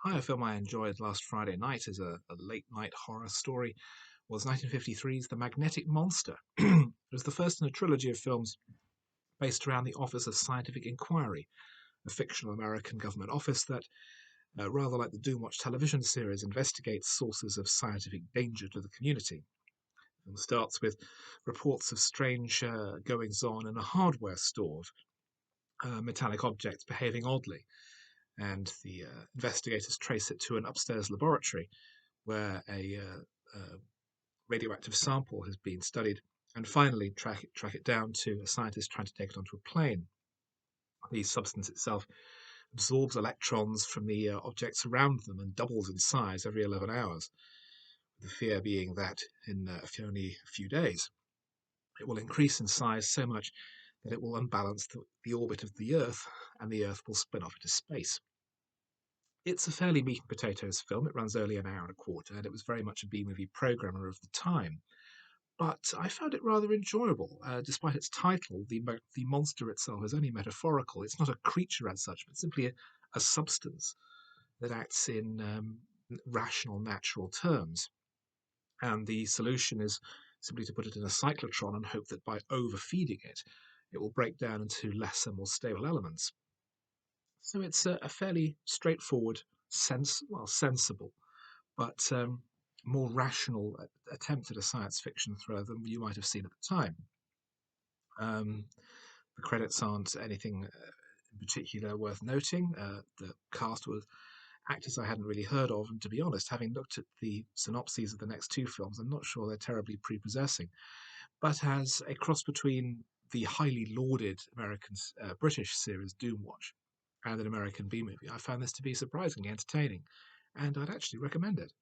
Hi, a film I enjoyed last Friday night as a late night horror story was 1953's The Magnetic Monster. It was the first in a trilogy of films based around the Office of Scientific Inquiry, a fictional American government office that, rather like the Doomwatch television series, investigates sources of scientific danger to the community. The film starts with reports of strange goings on in a hardware store, metallic objects behaving oddly, and the investigators trace it to an upstairs laboratory where a radioactive sample has been studied, and finally track it down to a scientist trying to take it onto a plane. The substance itself absorbs electrons from the objects around them and doubles in size every 11 hours, the fear being that in only a few days it will increase in size so much that it will unbalance the orbit of the Earth and the Earth will spin off into space. It's a fairly meat and potatoes film. It runs only an hour and a quarter, and it was very much a B movie programmer of the time. But I found it rather enjoyable. Despite its title, the monster itself is only metaphorical. It's not a creature as such, but simply a substance that acts in rational, natural terms. And the solution is simply to put it in a cyclotron and hope that by overfeeding it, it will break down into lesser, more stable elements. So it's a fairly straightforward, sensible, but more rational attempt at a science fiction thriller than you might have seen at the time. Um, the credits aren't anything in particular worth noting. The cast was actors I hadn't really heard of, and to be honest, having looked at the synopses of the next two films, I'm not sure they're terribly prepossessing. But as a cross between the highly lauded British series Doomwatch and an American B movie, I found this to be surprisingly entertaining, and I'd actually recommend it.